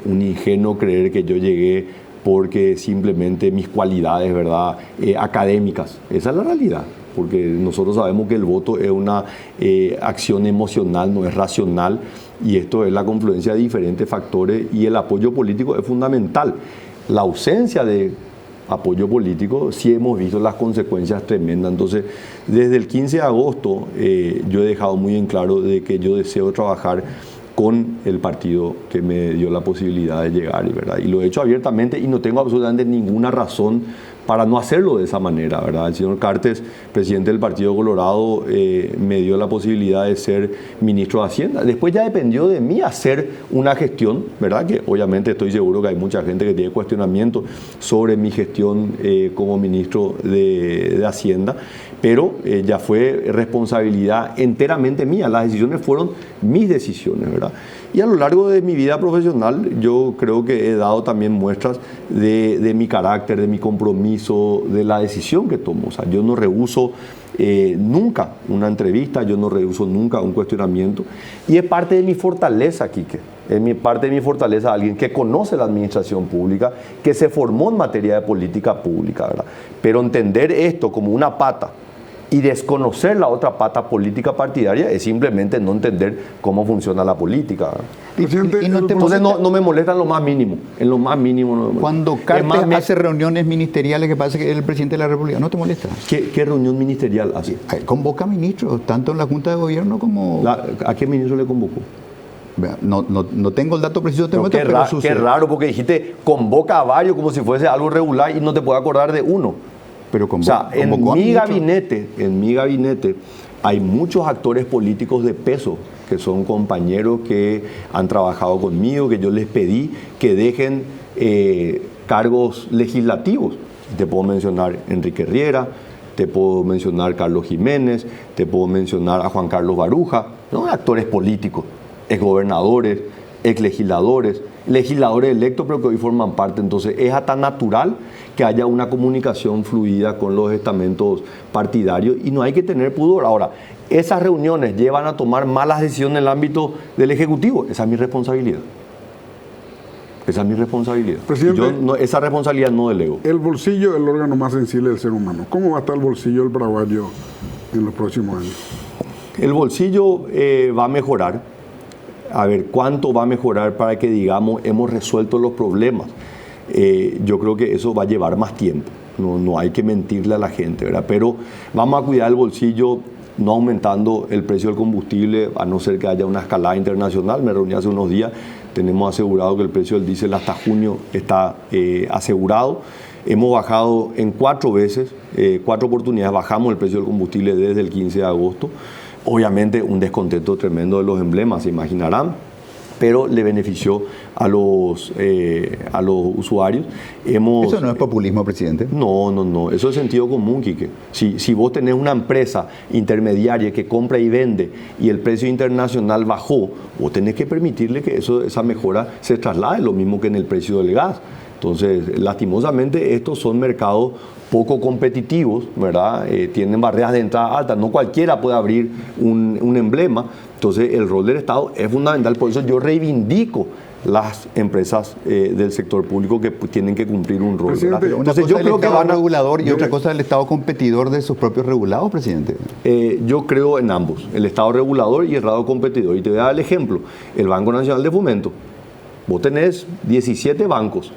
un ingenuo creer que yo llegué porque simplemente mis cualidades, ¿verdad?, académicas. Esa es la realidad, porque nosotros sabemos que el voto es una acción emocional, no es racional, y esto es la confluencia de diferentes factores, y el apoyo político es fundamental. La ausencia de apoyo político, sí hemos visto las consecuencias tremendas. Entonces, desde el 15 de agosto yo he dejado muy en claro de que yo deseo trabajar con el partido que me dio la posibilidad de llegar, ¿verdad? Y lo he hecho abiertamente y no tengo absolutamente ninguna razón para no hacerlo de esa manera, ¿verdad? El señor Cartes, presidente del Partido Colorado, me dio la posibilidad de ser ministro de Hacienda. Después ya dependió de mí hacer una gestión, ¿verdad? Que obviamente estoy seguro que hay mucha gente que tiene cuestionamientos sobre mi gestión como ministro de Hacienda, pero ya fue responsabilidad enteramente mía. Las decisiones fueron mis decisiones, ¿verdad? Y a lo largo de mi vida profesional yo creo que he dado también muestras de mi carácter, de mi compromiso, de la decisión que tomo. O sea, yo no rehúso nunca una entrevista, yo no rehúso nunca un cuestionamiento. Y es parte de mi fortaleza, Quique. Es parte de mi fortaleza alguien que conoce la administración pública, que se formó en materia de política pública, ¿verdad? Pero entender esto como una pata Y desconocer la otra pata política partidaria es simplemente no entender cómo funciona la política. Presidente, Entonces no me molesta en lo más mínimo. En lo más mínimo no me molesta. Cuando Cartes hace reuniones ministeriales que parece que es el presidente de la República, ¿no te molesta? ¿Qué reunión ministerial hace? Convoca ministros, tanto en la Junta de Gobierno como... ¿A qué ministro le convocó? No tengo el dato preciso de pero qué raro, porque dijiste convoca a varios como si fuese algo regular y no te puedo acordar de uno. Pero o sea, en mi gabinete hay muchos actores políticos de peso que son compañeros que han trabajado conmigo, que yo les pedí que dejen cargos legislativos. Te puedo mencionar Enrique Riera, te puedo mencionar Carlos Jiménez, te puedo mencionar a Juan Carlos Baruja, no actores políticos, exgobernadores, exlegisladores, legisladores electos, pero que hoy forman parte. Entonces es hasta natural que haya una comunicación fluida con los estamentos partidarios y no hay que tener pudor. Ahora, esas reuniones llevan a tomar malas decisiones en el ámbito del Ejecutivo. Esa es mi responsabilidad. Esa es mi responsabilidad. Presidente, esa responsabilidad no delego. El bolsillo es el órgano más sensible del ser humano. ¿Cómo va a estar el bolsillo del paraguayo en los próximos años? El bolsillo va a mejorar. A ver, ¿cuánto va a mejorar para que digamos hemos resuelto los problemas? Yo creo que eso va a llevar más tiempo. No hay que mentirle a la gente, ¿verdad? Pero vamos a cuidar el bolsillo no aumentando el precio del combustible, a no ser que haya una escalada internacional. Me reuní hace unos días, tenemos asegurado que el precio del diésel hasta junio está asegurado. Hemos bajado en 4 veces, 4 oportunidades, bajamos el precio del combustible desde el 15 de agosto. Obviamente un descontento tremendo de los emblemas, se imaginarán, pero le benefició a los usuarios. ¿Eso no es populismo, presidente? No, eso es sentido común, Quique. Si vos tenés una empresa intermediaria que compra y vende y el precio internacional bajó, vos tenés que permitirle que esa mejora se traslade, lo mismo que en el precio del gas. Entonces, lastimosamente, estos son mercados poco competitivos, ¿verdad? Tienen barreras de entrada altas, no cualquiera puede abrir un emblema. Entonces, el rol del Estado es fundamental, por eso yo reivindico las empresas del sector público que tienen que cumplir un rol. Presidente, una cosa yo creo que va regulador y otra cosa el Estado competidor de sus propios regulados, presidente. Yo creo en ambos, el Estado regulador y el Estado competidor. Y te voy a dar el ejemplo, el Banco Nacional de Fomento. Vos tenés 17 bancos.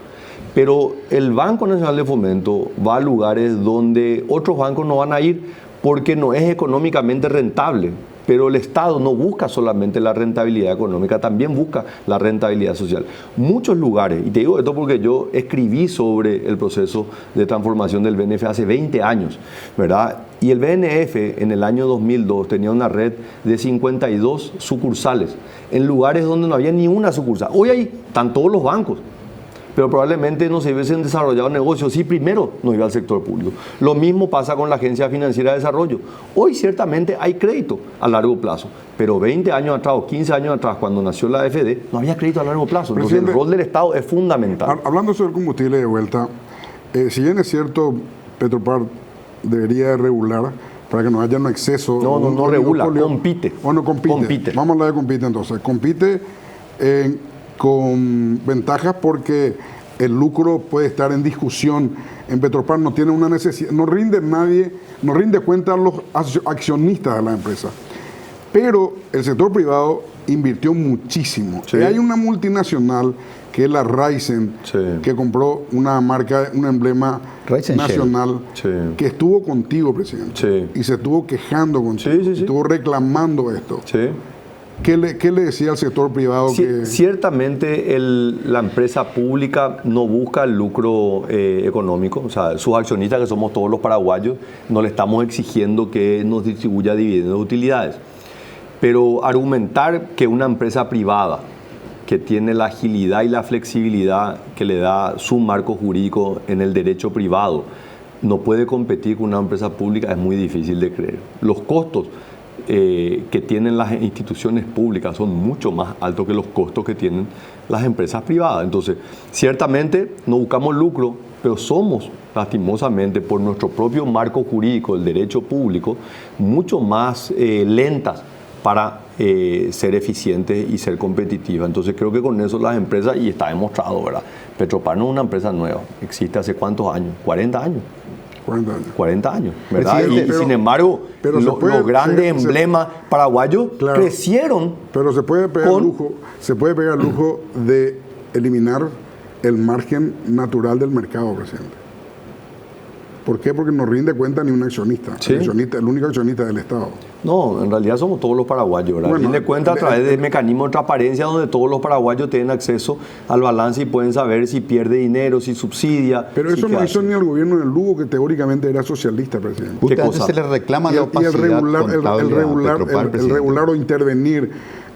Pero el Banco Nacional de Fomento va a lugares donde otros bancos no van a ir porque no es económicamente rentable. Pero el Estado no busca solamente la rentabilidad económica, también busca la rentabilidad social. Muchos lugares, y te digo esto porque yo escribí sobre el proceso de transformación del BNF hace 20 años, ¿verdad? Y el BNF en el año 2002 tenía una red de 52 sucursales en lugares donde no había ni una sucursal. Hoy están todos los bancos. Pero probablemente no se hubiesen desarrollado negocios si primero no iba al sector público. Lo mismo pasa con la Agencia Financiera de Desarrollo. Hoy ciertamente hay crédito a largo plazo, pero 20 años atrás o 15 años atrás, cuando nació la AFD, no había crédito a largo plazo. Entonces el rol del Estado es fundamental. Hablando sobre el combustible de vuelta, si bien es cierto, Petropar debería regular para que no haya un exceso. No regula, compite. Bueno, compite. Vamos a hablar de compite entonces. Compite con ventajas porque el lucro puede estar en discusión. En Petropar no tiene una necesidad, no rinde cuenta a los accionistas de la empresa. Pero el sector privado invirtió muchísimo. Sí. Y hay una multinacional que es la Raizen, sí, que compró una marca, un emblema Raizen nacional, sí, que estuvo contigo, presidente. Sí. Y se estuvo quejando contigo. Sí. Estuvo reclamando esto. Sí. ¿Qué le decía al sector privado? Ciertamente la empresa pública no busca el lucro económico, o sea, sus accionistas, que somos todos los paraguayos, no le estamos exigiendo que nos distribuya dividendos de utilidades. Pero argumentar que una empresa privada que tiene la agilidad y la flexibilidad que le da su marco jurídico en el derecho privado no puede competir con una empresa pública es muy difícil de creer. Los costos que tienen las instituciones públicas son mucho más altos que los costos que tienen las empresas privadas. Entonces, ciertamente no buscamos lucro, pero somos, lastimosamente, por nuestro propio marco jurídico, el derecho público, mucho más lentas para ser eficientes y ser competitivas. Entonces, creo que con eso las empresas, y está demostrado, ¿verdad? Petropar no es una empresa nueva, existe hace ¿cuántos años? 40 años. 40 años. 40 años, ¿verdad? Presidente, Y sin embargo, pero los grandes emblemas paraguayos Claro. crecieron. Pero se puede pegar Con- el lujo de eliminar el margen natural del mercado, presidente. ¿Por qué? Porque no rinde cuenta ni un accionista. Sí. El único accionista del Estado. No, en realidad somos todos los paraguayos, ¿verdad? Bueno, Rinde cuenta a través de mecanismos de transparencia donde todos los paraguayos tienen acceso al balance y pueden saber si pierde dinero, si subsidia. Pero si eso qué no hizo hace. ni el gobierno del Lugo, que teóricamente era socialista, presidente. Justamente cosa? se le reclama Y la el opacidad contable a Petropar, el presidente. regular o intervenir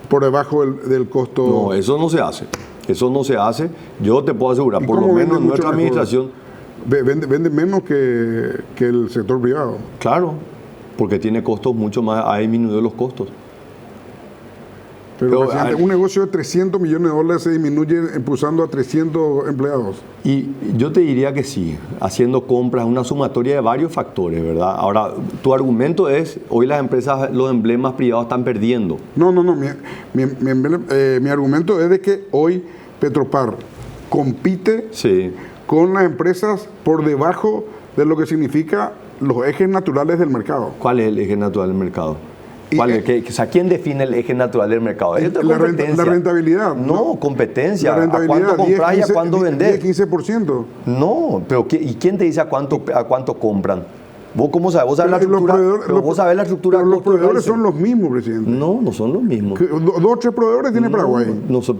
por debajo del costo. No, eso no se hace. Eso no se hace. Yo te puedo asegurar, ¿Y por lo cómo menos vende en mucho nuestra mejor? administración, Vende menos que el sector privado. claro, porque tiene costos mucho más, ha disminuido los costos. Pero, Pero, presidente, a ver. un negocio de 300 millones de dólares se disminuye impulsando a 300 empleados. Y yo te diría que sí, haciendo compras, una sumatoria de varios factores, ¿verdad? Ahora, tu argumento es, hoy las empresas, los emblemas privados están perdiendo. No. Mi argumento es de que hoy Petropar compite Sí. con las empresas por debajo de lo que significa los ejes naturales del mercado. ¿Cuál es el eje natural del mercado? Y, ¿Cuál es? O sea, ¿quién define el eje natural del mercado? Esto es competencia. La rentabilidad. No, competencia. La ¿A cuánto rentabilidad, compras y a cuánto vendés? 10-15%. No, pero ¿y quién te dice a cuánto compran? ¿Vos cómo sabes? ¿Vos sabes la Pero los estructura? proveedores- Pero los- vos sabés la estructura. Pero los costo y proveedores price. son los mismos, presidente. No, no son los mismos. Dos o tres proveedores tiene Paraguay. Pero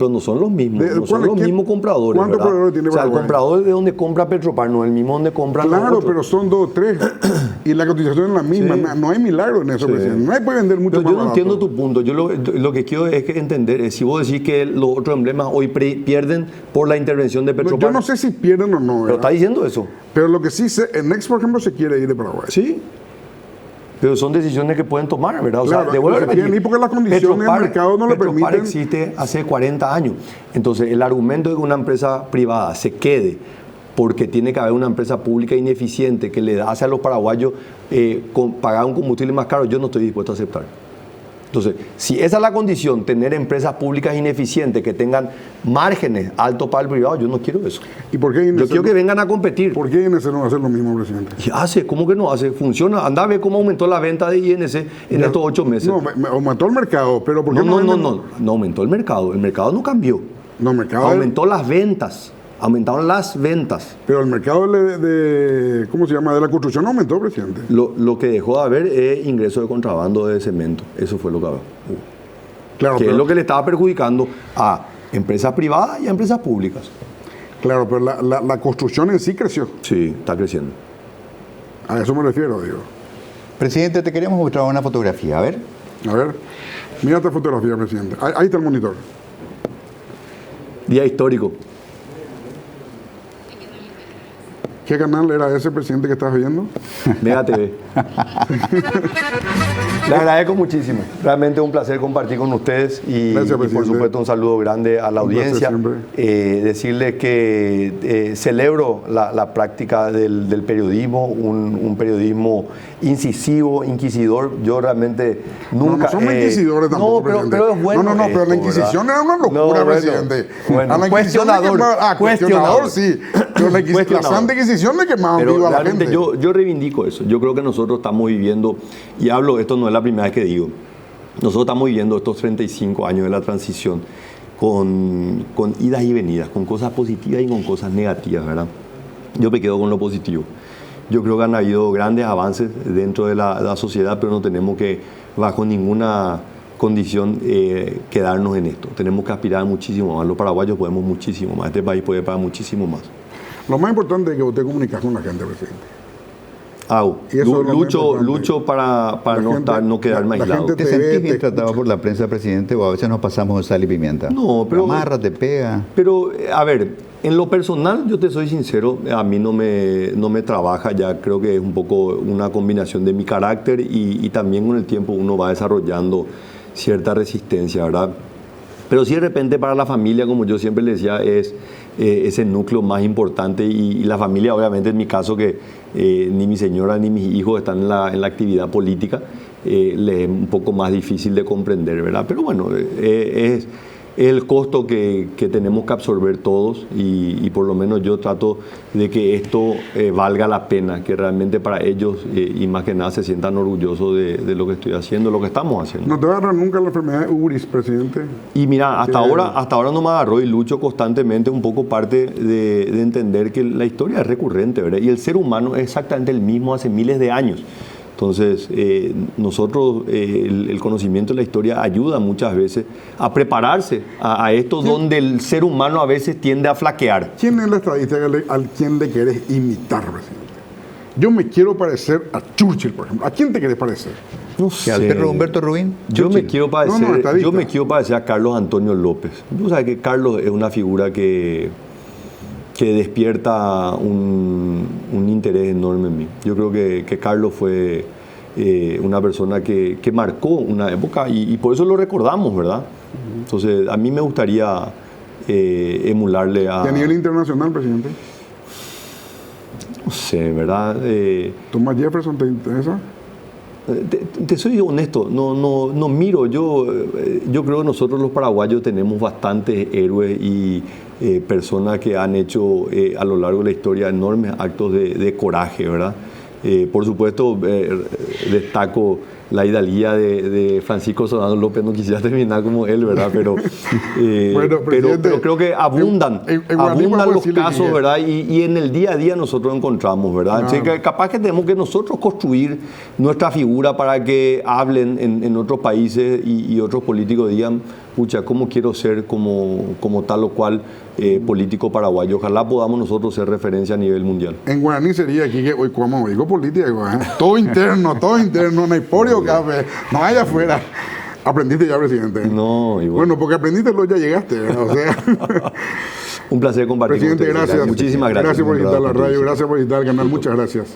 no son los mismos. ¿De No son cuál- los quién- mismos compradores. cuántos ¿verdad? proveedores tiene O sea, el Paraguay? comprador de donde compra Petropar no es el mismo donde compra los Claro, otros. pero son dos o tres. Y la cotización es la misma. Sí. No hay milagro en eso, Sí. presidente. No hay puede vender mucho Pero más yo no barato. entiendo tu punto. Yo lo que quiero es que entender es si vos decís que los otros emblemas hoy pierden por la intervención de Petropar. Yo no sé si pierden o no. Pero ¿verdad? está diciendo eso. Pero lo que sí sé, en Next, por ejemplo, se quiere ir de Paraguay. Sí. Pero son decisiones que pueden tomar, ¿verdad? O Claro, sea, te vuelvo a se repetir, quieren ir porque las condiciones del mercado no le Petropar permiten. existe hace 40 años. Entonces, el argumento de que una empresa privada se quede porque tiene que haber una empresa pública ineficiente que le hace a los paraguayos pagar un combustible más caro, yo no estoy dispuesto a aceptar. Entonces, si esa es la condición, tener empresas públicas ineficientes que tengan márgenes altos para el privado, yo no quiero eso. ¿Y por qué Yo INS quiero que vengan a competir. ¿Por qué INS no va a hacer lo mismo, presidente? Y hace, ¿cómo que no hace? Funciona. Anda a ver cómo aumentó la venta de INC en estos 8 meses. No, aumentó el mercado, pero ¿por qué No venden? aumentó el mercado. El mercado no cambió. No, el mercado Aumentó las ventas. Aumentaron las ventas. pero el mercado ¿cómo se llama? De la construcción aumentó, presidente. Lo que dejó de haber es ingreso de contrabando de cemento. Eso fue lo que hubo. Claro, Que pero, es lo que le estaba perjudicando a empresas privadas y a empresas públicas. claro, pero la construcción en sí creció. Sí, está creciendo. A eso me refiero, digo. Presidente, te queremos mostrar una fotografía. A ver. A ver, mira esta fotografía, presidente. Ahí está el monitor. Día histórico. ¿Qué canal era ese, presidente, que estás viendo? Mega TV. Le agradezco muchísimo. Realmente es un placer compartir con ustedes y, Gracias, por presidente. supuesto un saludo grande a la Un placer audiencia. siempre. Decirles que celebro la práctica del periodismo, un periodismo incisivo, inquisidor. Yo realmente nunca... No somos inquisidores tampoco, No, pero presidente. es bueno. No, pero la esto, Inquisición ¿verdad? era una locura, No, bueno, presidente. bueno, A la Inquisición le cuestionador. quemaban- cuestionador, sí. Pero la Cuestionador. Santa Inquisición le quemaban Pero vivo a la realmente gente. yo reivindico eso. Yo creo que nosotros estamos viviendo, y hablo, esto no es la primera vez que digo, nosotros estamos viviendo estos 35 años de la transición con idas y venidas, con cosas positivas y con cosas negativas, ¿verdad? Yo me quedo con lo positivo. Yo creo que han habido grandes avances dentro de la sociedad, pero no tenemos que, bajo ninguna condición, quedarnos en esto. Tenemos que aspirar muchísimo más. Los paraguayos podemos muchísimo más. Este país puede pagar muchísimo más. Lo más importante es que usted comunica con la gente, presidente. Hago. Y eso es lo más importante. Lucho para no quedarme la aislado. gente ¿Te te ve, sentís bien te- tratado por la prensa, presidente, o a veces nos pasamos de sal y pimienta? No, pero- Te amarra, te pega. Pero, a ver, en lo personal, yo te soy sincero, a mí no me trabaja ya, creo que es un poco una combinación de mi carácter y también con el tiempo uno va desarrollando cierta resistencia, ¿verdad? Pero sí de repente para la familia, como yo siempre le decía, es ese núcleo más importante y la familia, obviamente en mi caso, que ni mi señora ni mis hijos están en la actividad política, le es un poco más difícil de comprender, ¿verdad? Pero bueno, el costo que tenemos que absorber todos y por lo menos yo trato de que esto valga la pena, que realmente para ellos y más que nada se sientan orgullosos de lo que estoy haciendo, lo que estamos haciendo. ¿No te va a agarrar nunca la enfermedad de URIS, presidente? Y mira, hasta ahora no me agarró y lucho constantemente, un poco parte de entender que la historia es recurrente, ¿verdad? Y el ser humano es exactamente el mismo hace miles de años. Entonces, nosotros, el conocimiento de la historia ayuda muchas veces a prepararse a esto donde el ser humano a veces tiende a flaquear. ¿Quién es la estadística al quien le querés imitar, presidente? Yo me quiero parecer a Churchill, por ejemplo. ¿A quién te querés parecer? No sé. ¿Al perro Humberto Rubín? Yo me quiero parecer, estadista. yo me quiero parecer a Carlos Antonio López. Tú sabes que Carlos es una figura que despierta un interés enorme en mí. Yo creo que Carlos fue una persona que marcó una época y por eso lo recordamos, ¿verdad? Entonces, a mí me gustaría emularle a... ¿Y a nivel internacional, presidente? No sé, ¿verdad? ¿Thomas Jefferson te interesa? Te soy honesto, no miro. Yo creo que nosotros los paraguayos tenemos bastantes héroes y personas que han hecho a lo largo de la historia enormes actos de coraje, ¿verdad? Por supuesto, destaco la hidalguía de Francisco Solano López. No quisiera terminar como él, ¿verdad? Pero creo que abundan los casos, ¿verdad? Y en el día a día nosotros encontramos, ¿verdad? Así que capaz que tenemos que nosotros construir nuestra figura para que hablen en otros países y otros políticos digan, pucha, ¿cómo quiero ser como tal o cual político paraguayo? Ojalá podamos nosotros ser referencia a nivel mundial. En guaraní sería aquí que hoy como digo política, todo interno, no hay porio café, no hay afuera. ¿Aprendiste ya, presidente? No, igual. Bueno, porque aprendiste ya llegaste, ¿verdad? O sea, un placer compartir presidente, con ustedes. gracias. Muchísimas gracias. Gracias por visitar la radio, gracias por visitar el canal, muchas gracias.